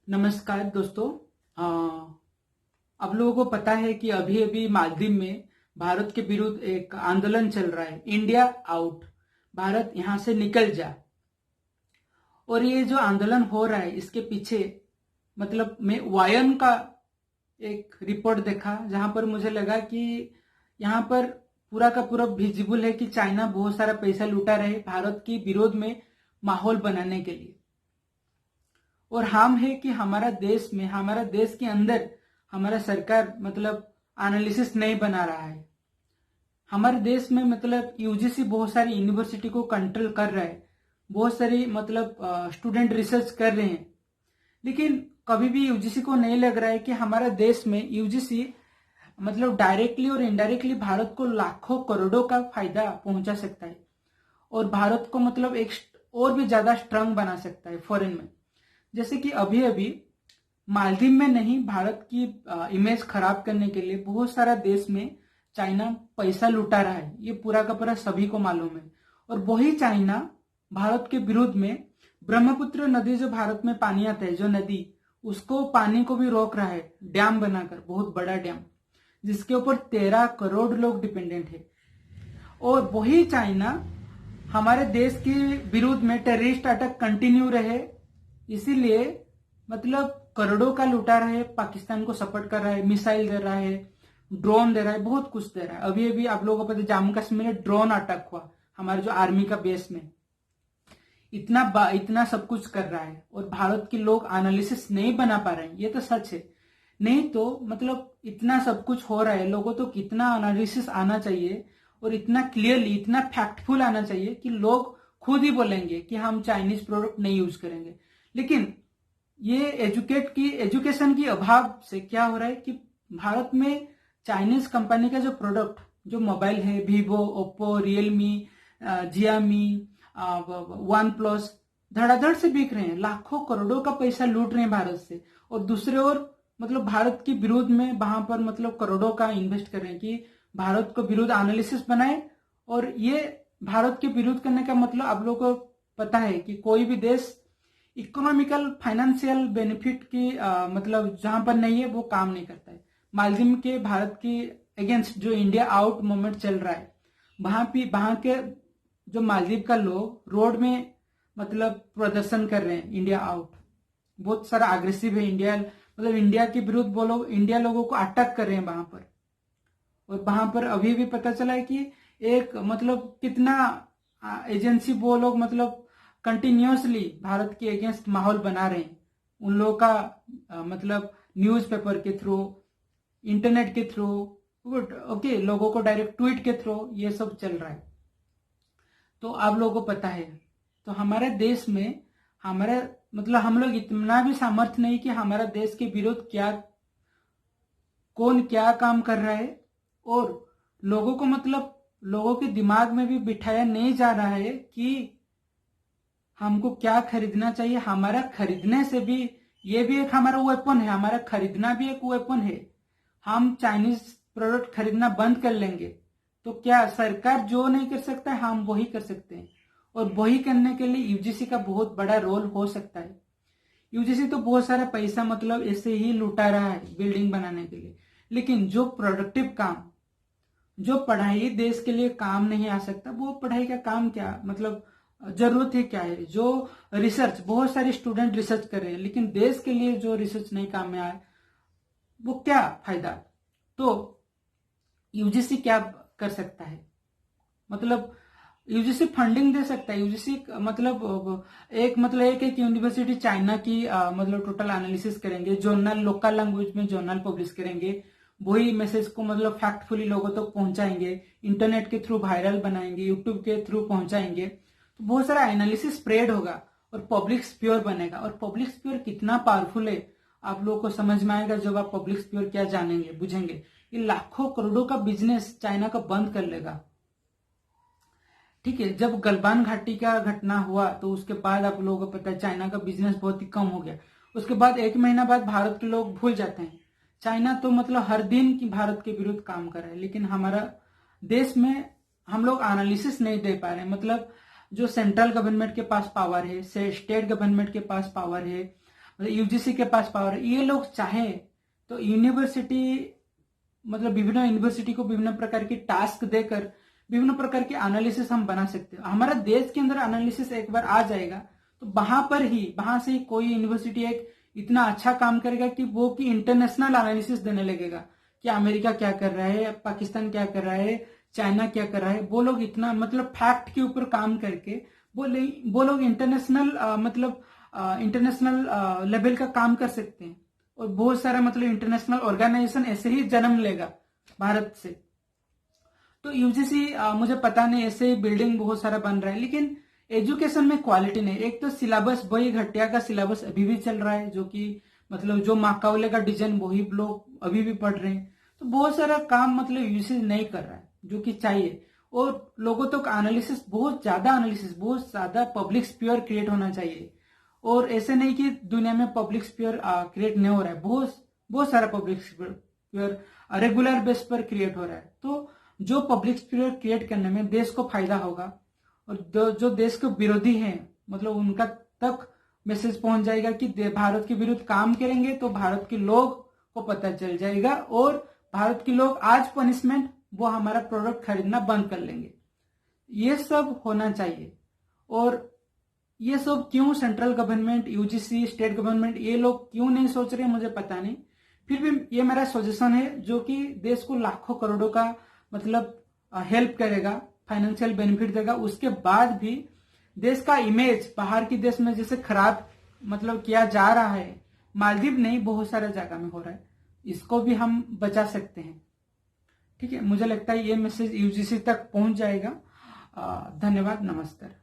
नमस्कार दोस्तों। आप लोगों को पता है कि अभी अभी मालदीव में भारत के विरुद्ध एक आंदोलन चल रहा है, इंडिया आउट, भारत यहां से निकल जा। और ये जो आंदोलन हो रहा है इसके पीछे मतलब मैं वायन का एक रिपोर्ट देखा जहां पर मुझे लगा कि यहाँ पर पूरा का पूरा विजिबल है कि चाइना बहुत सारा पैसा लुटा रहे भारत के विरोध में माहौल बनाने के लिए। और हम है कि हमारा देश में, हमारा देश के अंदर हमारा सरकार मतलब एनालिसिस नहीं बना रहा है। हमारे देश में मतलब यूजीसी बहुत सारी यूनिवर्सिटी को कंट्रोल कर रहा है, बहुत सारी मतलब स्टूडेंट रिसर्च कर रहे हैं, लेकिन कभी भी यूजीसी को नहीं लग रहा है कि हमारा देश में यूजीसी मतलब डायरेक्टली और इनडायरेक्टली भारत को लाखों करोड़ों का फायदा पहुंचा सकता है और भारत को मतलब एक और भी ज्यादा स्ट्रांग बना सकता है फॉरेन में। जैसे कि अभी अभी मालदीव में नहीं, भारत की इमेज खराब करने के लिए बहुत सारा देश में चाइना पैसा लुटा रहा है, ये पूरा का पूरा सभी को मालूम है। और वही चाइना भारत के विरुद्ध में ब्रह्मपुत्र नदी, जो भारत में पानी आता है, जो नदी, उसको पानी को भी रोक रहा है डैम बनाकर, बहुत बड़ा डैम जिसके ऊपर 13 करोड़ लोग डिपेंडेंट है। और वही चाइना हमारे देश के विरुद्ध में टेररिस्ट अटैक कंटिन्यू रहे, इसीलिए मतलब करोड़ों का लुटा रहा है, पाकिस्तान को सपोर्ट कर रहा है, मिसाइल दे रहा है, ड्रोन दे रहा है, बहुत कुछ दे रहा है। अभी अभी आप लोगों को पता है जम्मू कश्मीर में ड्रोन अटैक हुआ हमारे जो आर्मी का बेस में। इतना सब कुछ कर रहा है और भारत के लोग एनालिसिस नहीं बना पा रहे हैं, ये तो सच है। नहीं तो मतलब इतना सब कुछ हो रहा है, लोगों तो कितना एनालिसिस आना चाहिए और इतना क्लियरली, इतना फैक्टफुल आना चाहिए कि लोग खुद ही बोलेंगे कि हम चाइनीज प्रोडक्ट नहीं यूज करेंगे। लेकिन ये एजुकेशन की अभाव से क्या हो रहा है कि भारत में चाइनीज कंपनी का जो प्रोडक्ट, जो मोबाइल है, Vivo, Oppo, Realme, Xiaomi, OnePlus, धड़ाधड़ से बिक रहे हैं, लाखों करोड़ों का पैसा लूट रहे हैं भारत से। और दूसरे ओर मतलब भारत के विरोध में वहां पर मतलब करोड़ों का इन्वेस्ट कर रहे हैं कि भारत को विरोध एनालिसिस बनाए। और ये भारत के विरोध करने का मतलब आप लोगों को पता है कि कोई भी देश इकोनॉमिकल फाइनेंशियल बेनिफिट की मतलब जहां पर नहीं है वो काम नहीं करता है। मालदीव के भारत की अगेंस्ट जो इंडिया आउट मूवमेंट चल रहा है, वहां के जो मालदीव का लोग रोड में मतलब प्रदर्शन कर रहे हैं इंडिया आउट, बहुत सारा अग्रेसिव है इंडिया, मतलब इंडिया के विरुद्ध वो लोग इंडिया लोगों को अटैक कर रहे हैं वहां पर। और वहां पर अभी भी पता चला है कि एक मतलब कितना एजेंसी वो लोग मतलब कंटिन्यूसली भारत के अगेंस्ट माहौल बना रहे हैं। उन लोगों का मतलब न्यूज़पेपर के थ्रू, इंटरनेट के थ्रू, ओके, लोगों को डायरेक्ट ट्वीट के थ्रू ये सब चल रहा है। तो आप लोगों को पता है, तो हमारे देश में हमारे मतलब हम लोग इतना भी सामर्थ्य नहीं कि हमारा देश के विरोध क्या, कौन क्या काम कर रहा है, और लोगों को मतलब लोगों के दिमाग में भी बिठाया नहीं जा रहा है कि हमको क्या खरीदना चाहिए। हमारा खरीदने से भी, ये भी एक हमारा वेपन है, हमारा खरीदना भी एक वेपन है। हम चाइनीज प्रोडक्ट खरीदना बंद कर लेंगे तो क्या सरकार जो नहीं कर सकता है हम वही कर सकते हैं। और वही करने के लिए यूजीसी का बहुत बड़ा रोल हो सकता है। यूजीसी तो बहुत सारा पैसा मतलब ऐसे ही लुटा रहा है बिल्डिंग बनाने के लिए, लेकिन जो प्रोडक्टिव काम, जो पढ़ाई देश के लिए काम नहीं आ सकता, वो पढ़ाई का काम क्या मतलब जरूरत है क्या है। जो रिसर्च, बहुत सारे स्टूडेंट रिसर्च कर रहे हैं लेकिन देश के लिए जो रिसर्च नहीं काम में आए वो क्या फायदा। तो यूजीसी क्या कर सकता है, मतलब यूजीसी फंडिंग दे सकता है। यूजीसी मतलब एक यूनिवर्सिटी चाइना की मतलब टोटल एनालिसिस करेंगे, जर्नल, लोकल लैंग्वेज में जर्नल पब्लिश करेंगे, वही मैसेज को मतलब फैक्टफुली लोगों तक पहुंचाएंगे, इंटरनेट के थ्रू वायरल बनाएंगे, यूट्यूब के थ्रू पहुंचाएंगे, तो बहुत सारा एनालिसिस स्प्रेड होगा और पब्लिक स्पीयर बनेगा। और पब्लिक स्पीयर कितना पावरफुल है आप लोगों को समझ में आएगा जब आप पब्लिक स्पीयर क्या जानेंगे, बुझेंगे। ये लाखों करोड़ों का बिजनेस चाइना का बंद कर लेगा। ठीक है, जब गलवान घाटी का घटना हुआ तो उसके बाद आप लोगों को पता है चाइना का बिजनेस बहुत ही कम हो गया। उसके बाद एक महीना बाद भारत के लोग भूल जाते हैं। चाइना तो मतलब हर दिन की भारत के विरुद्ध काम कर रहा है, लेकिन हमारा देश में हम लोग एनालिसिस नहीं दे पा रहे। मतलब जो सेंट्रल गवर्नमेंट के पास पावर है, स्टेट गवर्नमेंट के पास पावर है, मतलब यूजीसी के पास पावर है, ये लोग चाहे तो यूनिवर्सिटी मतलब विभिन्न यूनिवर्सिटी को विभिन्न प्रकार की टास्क देकर विभिन्न प्रकार के एनालिसिस हम बना सकते हैं। हमारा देश के अंदर एनालिसिस एक बार आ जाएगा तो वहां से ही कोई यूनिवर्सिटी एक इतना अच्छा काम करेगा कि वो कि इंटरनेशनल एनालिसिस देने लगेगा कि अमेरिका क्या कर रहा है, पाकिस्तान क्या कर रहा है, चाइना क्या कर रहा है। वो लोग इतना मतलब फैक्ट के ऊपर काम करके वो लोग इंटरनेशनल लेवल का काम कर सकते हैं और बहुत सारा मतलब इंटरनेशनल ऑर्गेनाइजेशन ऐसे ही जन्म लेगा भारत से। तो यूजीसी मुझे पता नहीं, ऐसे बिल्डिंग बहुत सारा बन रहा है लेकिन एजुकेशन में क्वालिटी नहीं। एक तो सिलेबस वही घटिया का सिलेबस अभी भी चल रहा है, जो कि मतलब जो माकाउले का डिजाइन वही लोग अभी भी पढ़ रहे हैं। तो बहुत सारा काम मतलब यूजीसी नहीं कर रहा है जो कि चाहिए। और लोगों तक एनालिसिस बहुत ज्यादा पब्लिक स्पीयर क्रिएट होना चाहिए। और ऐसे नहीं कि दुनिया में पब्लिक स्पीयर क्रिएट नहीं हो रहा है, बहुत सारा पब्लिक स्पीयर रेगुलर बेस पर क्रिएट हो रहा है। तो जो पब्लिक स्पीयर क्रिएट करने में देश को फायदा होगा और जो देश के विरोधी हैं मतलब उनका तक मैसेज पहुंच जाएगा कि भारत के विरुद्ध काम करेंगे तो भारत के लोग को पता चल जाएगा और भारत के लोग आज पनिशमेंट वो हमारा प्रोडक्ट खरीदना बंद कर लेंगे। ये सब होना चाहिए। और ये सब क्यों central government, UGC, state government ये लोग क्यों नहीं सोच रहे मुझे पता नहीं। फिर भी ये मेरा सजेशन है जो कि देश को लाखों करोड़ों का मतलब हेल्प करेगा, फाइनेंशियल बेनिफिट देगा। उसके बाद भी देश का इमेज बाहर की देश में जैसे खराब मतलब किया जा रहा है, मालदीव नहीं बहुत सारे जगह में हो रहा है, इसको भी हम बचा सकते हैं। ठीक है, मुझे लगता है ये मैसेज यूजीसी तक पहुंच जाएगा। धन्यवाद, नमस्कार।